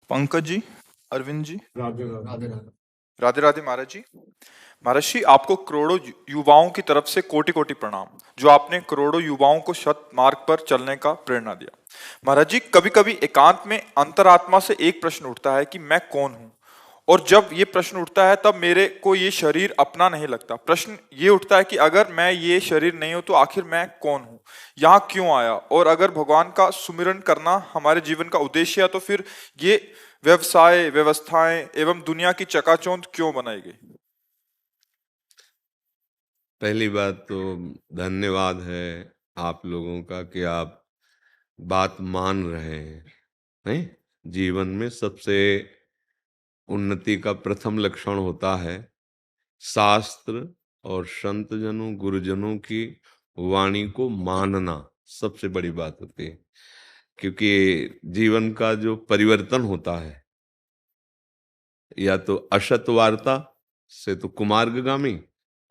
पंकज जी, अरविंद जी, राधे राधे। राधे राधे महाराज जी। महाराज जी, आपको करोड़ों युवाओं की तरफ से कोटि कोटि प्रणाम, जो आपने करोड़ों युवाओं को सत मार्ग पर चलने का प्रेरणा दिया। महाराज जी, कभी कभी एकांत में अंतरात्मा से एक प्रश्न उठता है कि मैं कौन हूं। और जब ये प्रश्न उठता है तब मेरे को ये शरीर अपना नहीं लगता। प्रश्न ये उठता है कि अगर मैं ये शरीर नहीं हूं तो आखिर मैं कौन हूं, यहाँ क्यों आया, और अगर भगवान का सुमिरन करना हमारे जीवन का उद्देश्य है तो फिर ये व्यवसाय, व्यवस्थाएं एवं दुनिया की चकाचौंध क्यों बनाई गई। पहली बात तो धन्यवाद है आप लोगों का कि आप बात मान रहे हैं। जीवन में सबसे उन्नति का प्रथम लक्षण होता है शास्त्र और संत जनों गुरुजनों की वाणी को मानना। सबसे बड़ी बात होती है, क्योंकि जीवन का जो परिवर्तन होता है, या तो असत वार्ता से तो कुमार्गगामी,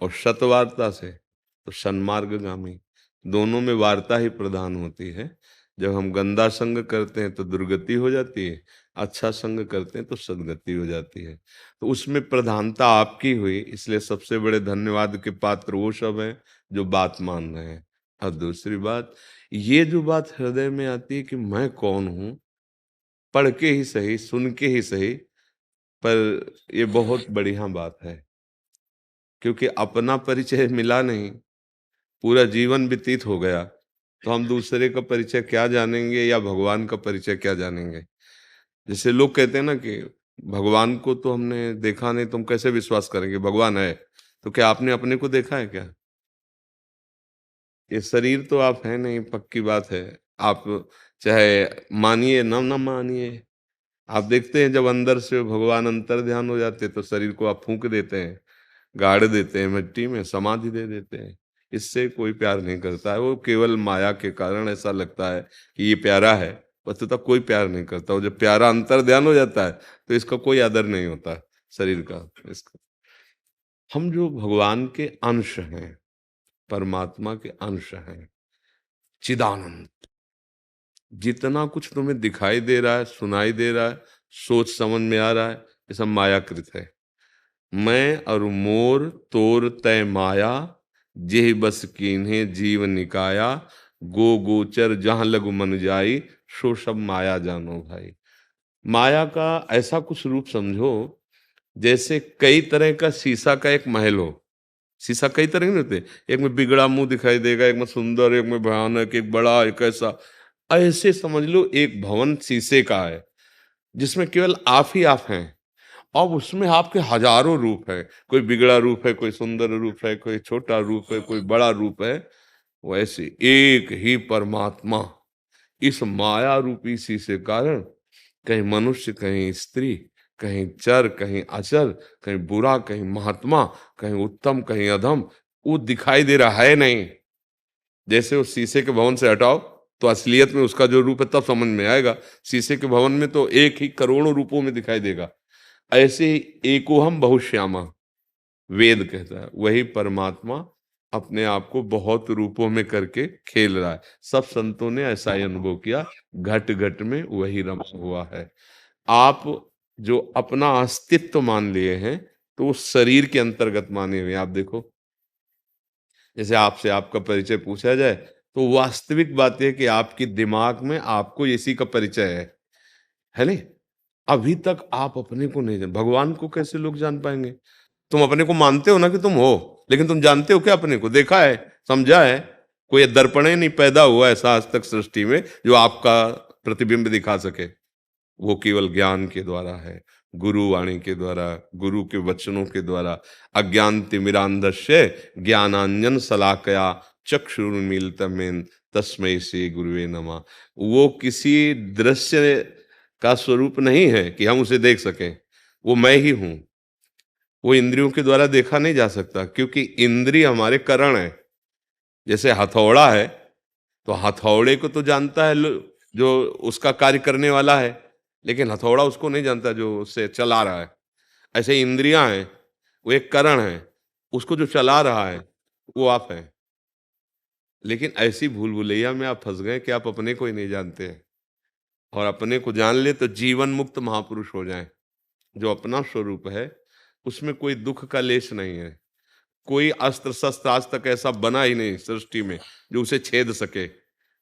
और सत वार्ता से तो सन्मार्गगामी। दोनों में वार्ता ही प्रधान होती है। जब हम गंदा संग करते हैं तो दुर्गति हो जाती है, अच्छा संग करते हैं तो सदगति हो जाती है। तो उसमें प्रधानता आपकी हुई, इसलिए सबसे बड़े धन्यवाद के पात्र वो सब हैं जो बात मान रहे हैं। और दूसरी बात, ये जो बात हृदय में आती है कि मैं कौन हूं, पढ़ के ही सही, सुन के ही सही, पर ये बहुत बढ़िया बात है, क्योंकि अपना परिचय मिला नहीं, पूरा जीवन व्यतीत हो गया, तो हम दूसरे का परिचय क्या जानेंगे या भगवान का परिचय क्या जानेंगे। जैसे लोग कहते हैं ना कि भगवान को तो हमने देखा नहीं, तुम कैसे विश्वास करेंगे भगवान है। तो क्या आपने अपने को देखा है क्या? ये शरीर तो आप है नहीं, पक्की बात है। आप चाहे मानिए न मानिए, आप देखते हैं जब अंदर से भगवान अंतर ध्यान हो जाते तो शरीर को आप फूंक देते हैं, गाड़ देते हैं मिट्टी में, समाधि दे देते हैं। इससे कोई प्यार नहीं करता है, वो केवल माया के कारण ऐसा लगता है कि ये प्यारा है, वस्तुतः कोई प्यार नहीं करता। और जब प्यारा अंतर ध्यान हो जाता है तो इसका कोई आदर नहीं होता शरीर का। इसका हम जो भगवान के अंश हैं, परमात्मा के अंश हैं, चिदानंद, जितना कुछ तुम्हें दिखाई दे रहा है, सुनाई दे रहा है, सोच समझ में आ रहा है, ये सब मायाकृत है। मैं और मोर तोर तय माया, जेह बस कीन्हे जीव निकाया, गो गोचर जहां लगु मन जाई, सो सब माया जानो भाई। माया का ऐसा कुछ रूप समझो जैसे कई तरह का शीशा का एक महल हो। शीशा कई तरह के नहीं होते, एक में बिगड़ा मुंह दिखाई देगा, एक में सुंदर, एक में भयानक, एक बड़ा, एक ऐसा। ऐसे समझ लो एक भवन शीशे का है, जिसमें केवल आप ही आप हैं। अब उसमें आपके हजारों रूप है, कोई बिगड़ा रूप है, कोई सुंदर रूप है, कोई छोटा रूप है, कोई बड़ा रूप है। वैसे एक ही परमात्मा इस माया रूपी सी से कारण, कहीं मनुष्य, कहीं स्त्री, कहीं चर, कहीं अचर, कहीं बुरा, कहीं महात्मा, कहीं उत्तम, कहीं अधम, वो दिखाई दे रहा है नहीं। जैसे उस शीशे के भवन से हटाओ तो असलियत में उसका जो रूप है तब समझ में आएगा। शीशे के भवन में तो एक ही करोड़ों रूपों में दिखाई देगा। ऐसे ही एकोहम बहुश्यामा वेद कहता है, वही परमात्मा अपने आप को बहुत रूपों में करके खेल रहा है। सब संतों ने ऐसा ही अनुभव किया, घट घट में वही रमा हुआ है। आप जो अपना अस्तित्व मान लिए हैं तो वो शरीर के अंतर्गत माने हुए हैं। आप देखो, जैसे आपसे आपका परिचय पूछा जाए तो वास्तविक बात यह कि आपके दिमाग में आपको इसी का परिचय है नहीं। अभी तक आप अपने को नहीं जान, भगवान को कैसे लोग जान पाएंगे? तुम अपने को मानते हो ना कि तुम हो, लेकिन तुम जानते हो क्या अपने को? देखा है, समझा है? कोई दर्पण ही नहीं पैदा हुआ ऐसा आज तक सृष्टि में जो आपका प्रतिबिंब दिखा सके। वो केवल ज्ञान के द्वारा है, गुरु वाणी के द्वारा, गुरु के वचनों के द्वारा। अज्ञान तिमिरांधस्य ज्ञानांजन शलाकया चक्षुरुन्मीलितमेन तस्मै श्री गुरुवे नमः। वो किसी दृश्य का स्वरूप नहीं है कि हम उसे देख सकें, वो मैं ही हूं। वो इंद्रियों के द्वारा देखा नहीं जा सकता, क्योंकि इंद्रिय हमारे करण है। जैसे हथौड़ा है तो हथौड़े को तो जानता है जो उसका कार्य करने वाला है, लेकिन हथौड़ा उसको नहीं जानता जो उससे चला रहा है। ऐसे इंद्रियां हैं, वो एक करण है, उसको जो चला रहा है वो आप हैं। लेकिन ऐसी भूल भुलैया में आप फंस गए कि आप अपने को ही नहीं जानते हैं। और अपने को जान ले तो जीवन मुक्त महापुरुष हो जाएं। जो अपना स्वरूप है उसमें कोई दुख का लेश नहीं है। कोई अस्त्र शस्त्र आज तक ऐसा बना ही नहीं सृष्टि में जो उसे छेद सके।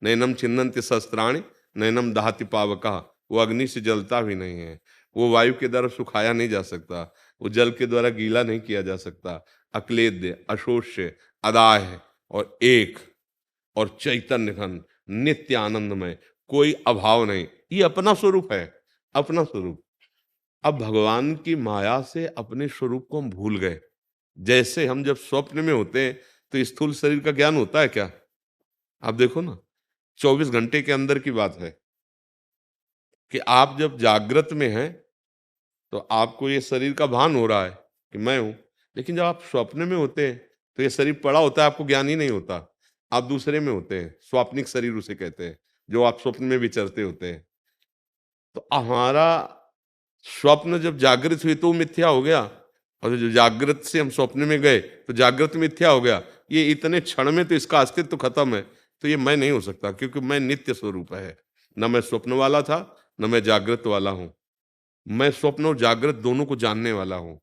नैनम छिन्नन्ति शस्त्राणि नैनम दहति पावका। वो अग्नि से जलता भी नहीं है, वो वायु के द्वारा सुखाया नहीं जा सकता, वो जल के द्वारा गीला नहीं किया जा सकता। अक्लेद्य, अशोष्य, अदाह्य और एक और चैतन्य घन, नित्य आनंदमय, कोई अभाव नहीं। ये अपना स्वरूप है, अपना स्वरूप। अब भगवान की माया से अपने स्वरूप को हम भूल गए। जैसे हम जब स्वप्न में होते हैं तो स्थूल शरीर का ज्ञान होता है क्या? आप देखो ना, 24 घंटे के अंदर की बात है कि आप जब जागृत में हैं तो आपको ये शरीर का भान हो रहा है कि मैं हूं, लेकिन जब आप स्वप्न में होते हैं तो ये शरीर पड़ा होता है, आपको ज्ञान ही नहीं होता। आप दूसरे में होते हैं, स्वाप्निक शरीर उसे कहते हैं, जो आप स्वप्न में विचरते होते हैं। तो हमारा स्वप्न जब जागृत हुई तो वो मिथ्या हो गया, और जो जागृत से हम स्वप्न में गए तो जागृत मिथ्या हो गया। ये इतने क्षण में तो इसका अस्तित्व तो खत्म है। तो ये मैं नहीं हो सकता, क्योंकि मैं नित्य स्वरूप है। न मैं स्वप्न वाला था, न मैं जागृत वाला हूं। मैं स्वप्न और जागृत दोनों को जानने वाला हूं।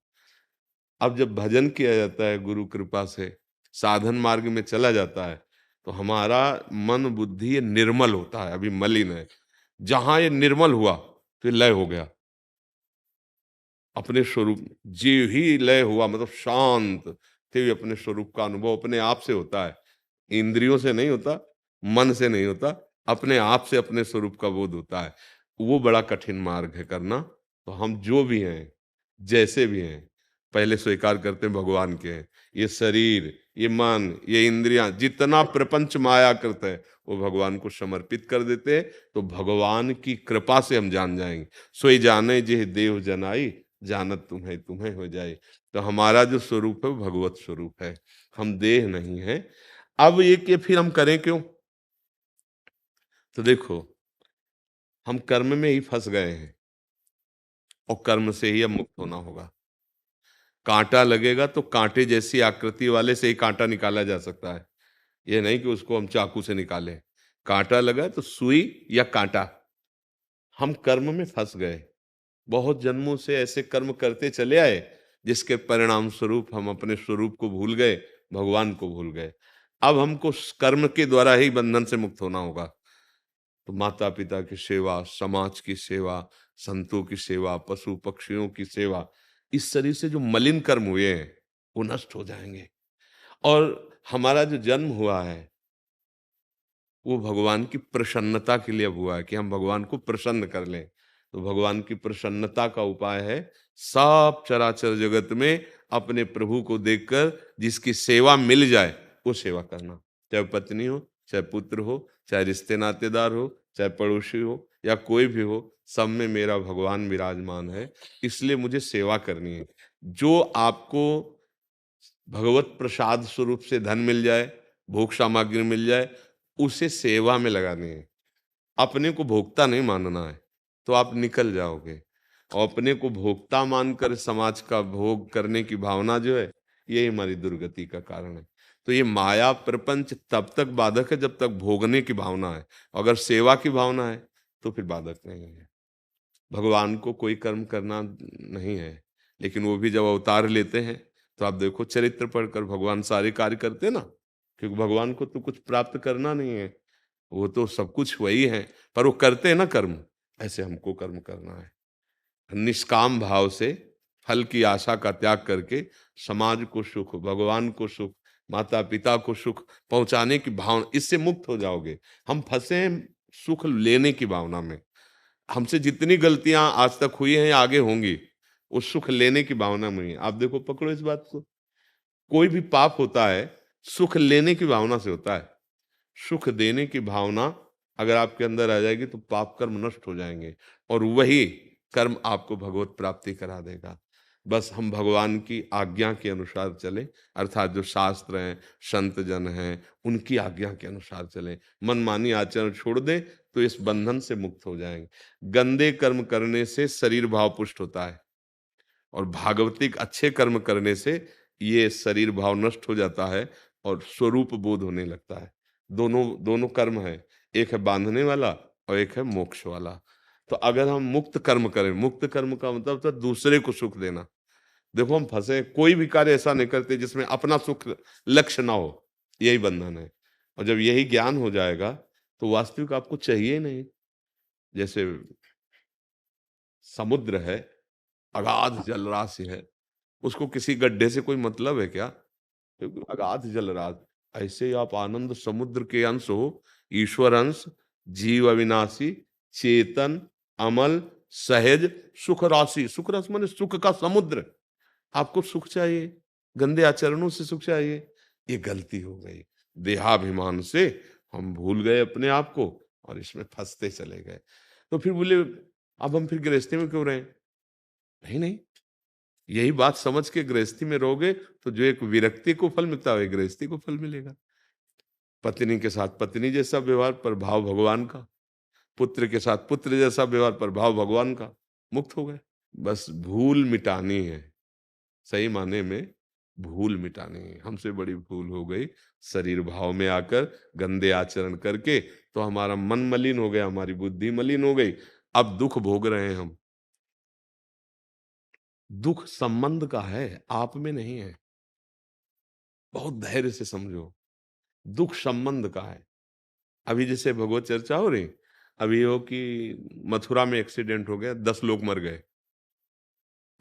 अब जब भजन किया जाता है गुरु कृपा से, साधन मार्ग में चला जाता है, तो हमारा मन बुद्धि ये निर्मल होता है, अभी मलिन है। जहां ये निर्मल हुआ तो ये लय हो गया अपने स्वरूप। जीव ही लय हुआ मतलब शांत थे, अपने स्वरूप का अनुभव अपने आप से होता है। इंद्रियों से नहीं होता, मन से नहीं होता, अपने आप से अपने स्वरूप का बोध होता है। वो बड़ा कठिन मार्ग है करना। तो हम जो भी हैं, जैसे भी हैं, पहले स्वीकार करते हैं भगवान के हैं। ये शरीर, ये मन, ये इंद्रियां, जितना प्रपंच माया करते हैं वो भगवान को समर्पित कर देते हैं। तो भगवान की कृपा से हम जान जाएंगे। सोई जाने जे देव जनाई, जानत तुम्हें तुम्हें हो जाए। तो हमारा जो स्वरूप है वो भगवत स्वरूप है, हम देह नहीं है। अब ये कि फिर हम करें क्यों? तो देखो, हम कर्म में ही फंस गए हैं और कर्म से ही अब मुक्त होना होगा। कांटा लगेगा तो कांटे जैसी आकृति वाले से ही कांटा निकाला जा सकता है। ये नहीं कि उसको हम चाकू से निकालें। कांटा लगा तो सुई या कांटा। हम कर्म में फंस गए, बहुत जन्मों से ऐसे कर्म करते चले आए जिसके परिणाम स्वरूप हम अपने स्वरूप को भूल गए, भगवान को भूल गए। अब हमको उस कर्म के द्वारा ही बंधन से मुक्त होना होगा। तो माता पिता की सेवा, समाज की सेवा, संतों की सेवा, पशु पक्षियों की सेवा, इस शरीर से जो मलिन कर्म हुए हैं वो नष्ट हो जाएंगे। और हमारा जो जन्म हुआ है वो भगवान की प्रसन्नता के लिए हुआ है, कि हम भगवान को प्रसन्न कर लें। तो भगवान की प्रसन्नता का उपाय है सब चराचर जगत में अपने प्रभु को देखकर जिसकी सेवा मिल जाए वो सेवा करना। चाहे पत्नी हो, चाहे पुत्र हो, चाहे रिश्ते नातेदार हो, चाहे पड़ोसी हो, या कोई भी हो, सब में मेरा भगवान विराजमान है, इसलिए मुझे सेवा करनी है। जो आपको भगवत प्रसाद स्वरूप से धन मिल जाए, भोग सामग्री मिल जाए, उसे सेवा में लगानी है। अपने को भोक्ता नहीं मानना है, तो आप निकल जाओगे। और अपने को भोक्ता मानकर समाज का भोग करने की भावना जो है, यही हमारी दुर्गति का कारण है। तो ये माया प्रपंच तब तक बाधक है जब तक भोगने की भावना है। अगर सेवा की भावना है तो फिर बाधक नहीं है। भगवान को कोई कर्म करना नहीं है, लेकिन वो भी जब अवतार लेते हैं तो आप देखो चरित्र पढ़कर भगवान सारे कार्य करते हैं ना, क्योंकि भगवान को तो कुछ प्राप्त करना नहीं है, वो तो सब कुछ वही है, पर वो करते हैं ना कर्म। ऐसे हमको कर्म करना है निष्काम भाव से, फल की आशा का त्याग करके समाज को सुख, भगवान को सुख, माता पिता को सुख पहुंचाने की भावना, इससे मुक्त हो जाओगे। हम फंसे हैं सुख लेने की भावना में। हमसे जितनी गलतियां आज तक हुई हैं या आगे होंगी, उस सुख लेने की भावना में ही। आप देखो, पकड़ो इस बात को, कोई भी पाप होता है सुख लेने की भावना से होता है। सुख देने की भावना अगर आपके अंदर आ जाएगी तो पाप कर्म नष्ट हो जाएंगे, और वही कर्म आपको भगवत प्राप्ति करा देगा। बस हम भगवान की आज्ञा के अनुसार चलें, अर्थात जो शास्त्र हैं, संत जन हैं, उनकी आज्ञा के अनुसार चलें। मनमानी आचरण छोड़ दें तो इस बंधन से मुक्त हो जाएंगे। गंदे कर्म करने से शरीर भाव पुष्ट होता है, और भागवतिक अच्छे कर्म करने से ये शरीर भाव नष्ट हो जाता है और स्वरूप बोध होने लगता है। दोनों दोनों कर्म है, एक है बांधने वाला और एक है मोक्ष वाला। तो अगर हम मुक्त कर्म करें, मुक्त कर्म का मतलब तो दूसरे को सुख देना। देखो हम फंसे, कोई भी कार्य ऐसा नहीं करते जिसमें अपना सुख लक्ष्य ना हो, यही बंधन है। और जब यही ज्ञान हो जाएगा तो वास्तविक आपको चाहिए ही नहीं। जैसे समुद्र है, अगाध जलराशि है, उसको किसी गड्ढे से कोई मतलब है क्या? क्योंकि अगाध जलराशि। ऐसे ही आप आनंद समुद्र के अंश हो, ईश्वर अंश, जीव अविनाशी, चेतन, अमल, सहज, सुख राशि। सुख राशि माने सुख का समुद्र। आपको सुख चाहिए, गंदे आचरणों से सुख चाहिए, ये गलती हो गई। देहाभिमान से हम भूल गए अपने आप को और इसमें फंसते चले गए। तो फिर बोले अब हम फिर गृहस्थी में क्यों रहे? नहीं नहीं, यही बात समझ के गृहस्थी में रहोगे तो जो एक विरक्ति को फल मिलता है गृहस्थी को फल मिलेगा। पत्नी के साथ पत्नी जैसा व्यवहार पर भाव भगवान का, पुत्र के साथ पुत्र जैसा व्यवहार पर भाव भगवान का, मुक्त हो गए। बस भूल मिटानी है, सही माने में भूल मिटानी है। हमसे बड़ी भूल हो गई शरीर भाव में आकर गंदे आचरण करके, तो हमारा मन मलिन हो गया, हमारी बुद्धि मलिन हो गई। अब दुख भोग रहे हैं हम। दुख संबंध का है, आप में नहीं है। बहुत धैर्य से समझो, दुख संबंध का है। अभी जैसे भगवत चर्चा हो रही, अभी हो कि मथुरा में एक्सीडेंट हो गया, 10 लोग मर गए।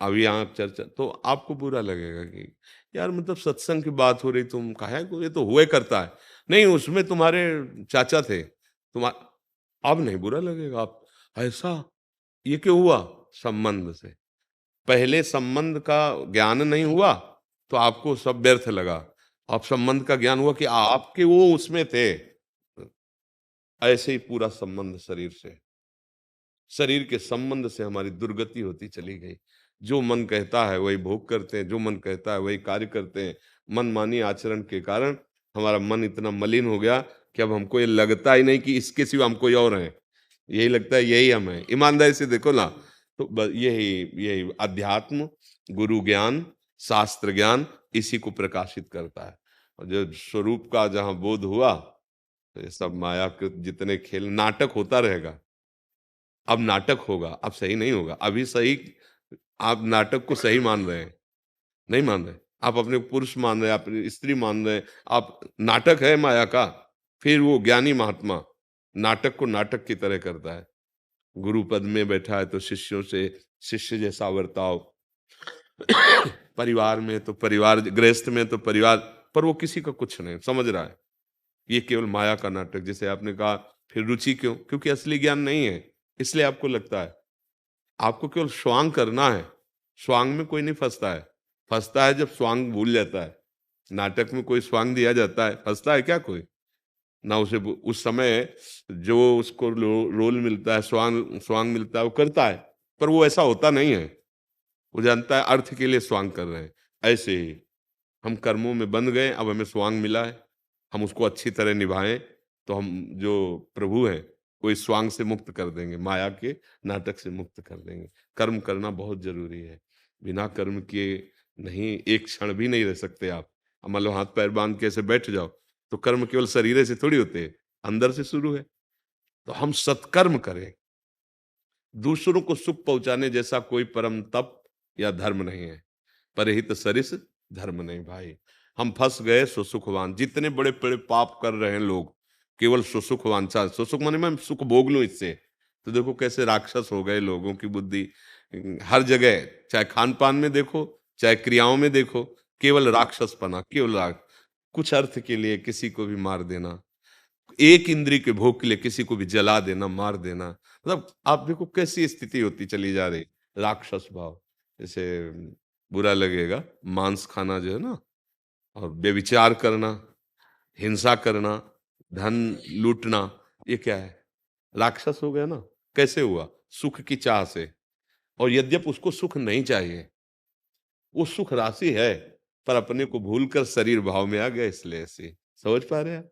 अभी यहाँ चर्चा तो आपको बुरा लगेगा कि यार मतलब सत्संग की बात हो रही, तुम कहा है ये तो हुए करता है। नहीं, उसमें तुम्हारे चाचा थे, अब नहीं बुरा लगेगा। आप ऐसा ये क्यों हुआ? संबंध से पहले संबंध का ज्ञान नहीं हुआ तो आपको सब व्यर्थ लगा। अब संबंध का ज्ञान हुआ कि आपके वो उसमें थे। ऐसे ही पूरा संबंध शरीर से, शरीर के संबंध से हमारी दुर्गति होती चली गई। जो मन कहता है वही भोग करते हैं, जो मन कहता है वही कार्य करते हैं। मनमानी आचरण के कारण हमारा मन इतना मलिन हो गया कि अब हमको ये लगता ही नहीं कि इसके सिवा हम कोई और हैं। यही लगता है यही हम हैं। ईमानदारी से देखो ना, तो यही यही अध्यात्म, गुरु ज्ञान, शास्त्र ज्ञान इसी को प्रकाशित करता है। और जो स्वरूप का जहाँ बोध हुआ तो ये सब माया के जितने खेल नाटक होता रहेगा। अब नाटक होगा, अब सही नहीं होगा। अभी सही, आप नाटक को सही मान रहे हैं, नहीं मान रहे। आप अपने पुरुष मान रहे हैं, अपनी स्त्री मान रहे हैं, आप नाटक है माया का। फिर वो ज्ञानी महात्मा नाटक को नाटक की तरह करता है। गुरु पद में बैठा है तो शिष्यों से शिष्य जैसा बर्ताव, परिवार में तो परिवार, गृहस्थ में तो परिवार, पर वो किसी का कुछ नहीं समझ रहा है। ये केवल माया का नाटक। जैसे आपने कहा फिर रुचि क्यों? क्योंकि असली ज्ञान नहीं है, इसलिए आपको लगता है। आपको केवल स्वांग करना है। स्वांग में कोई नहीं फंसता है, फंसता है जब स्वांग भूल जाता है। नाटक में कोई स्वांग दिया जाता है, फंसता है क्या कोई? ना उसे उस समय जो उसको रोल मिलता है, स्वांग स्वांग मिलता है, वो करता है। पर वो ऐसा होता नहीं है, वो जानता है अर्थ के लिए स्वांग कर रहे हैं। ऐसे ही हम कर्मों में बंध गए, अब हमें स्वांग मिला है, हम उसको अच्छी तरह निभाएं तो हम जो प्रभु हैं वो इस स्वांग से मुक्त कर देंगे, माया के नाटक से मुक्त कर देंगे। कर्म करना बहुत जरूरी है। बिना कर्म किए नहीं, एक क्षण भी नहीं रह सकते आप। अब मान लो हाथ पैर बांध के ऐसे बैठ जाओ, तो कर्म केवल शरीर से थोड़ी होते हैं, अंदर से शुरू है। तो हम सत्कर्म करें। दूसरों को सुख पहुंचाने जैसा कोई परम तप या धर्म नहीं है। परहित सरिस धर्म नहीं भाई। हम फंस गए सुसुखवान। जितने बड़े बड़े पाप कर रहे हैं लोग, केवल सुसुख वांछा, सुसुख माने मैं सुख भोग लूं इससे। तो देखो कैसे राक्षस हो गए लोगों की बुद्धि। हर जगह, चाहे खान पान में देखो, चाहे क्रियाओं में देखो, केवल राक्षसपना, केवल कुछ अर्थ के लिए किसी को भी मार देना, एक इंद्री के भोग के लिए किसी को भी जला देना, मार देना। मतलब आप देखो कैसी स्थिति होती चली जा रही। राक्षस भाव, जैसे बुरा लगेगा, मांस खाना जो है ना, और व्यभिचार करना, हिंसा करना, धन लूटना, ये क्या है? राक्षस हो गया ना। कैसे हुआ? सुख की चाह से। और यद्यप उसको सुख नहीं चाहिए, वो सुख राशि है, पर अपने को भूलकर शरीर भाव में आ गया, इसलिए ऐसे। समझ पा रहे हैं?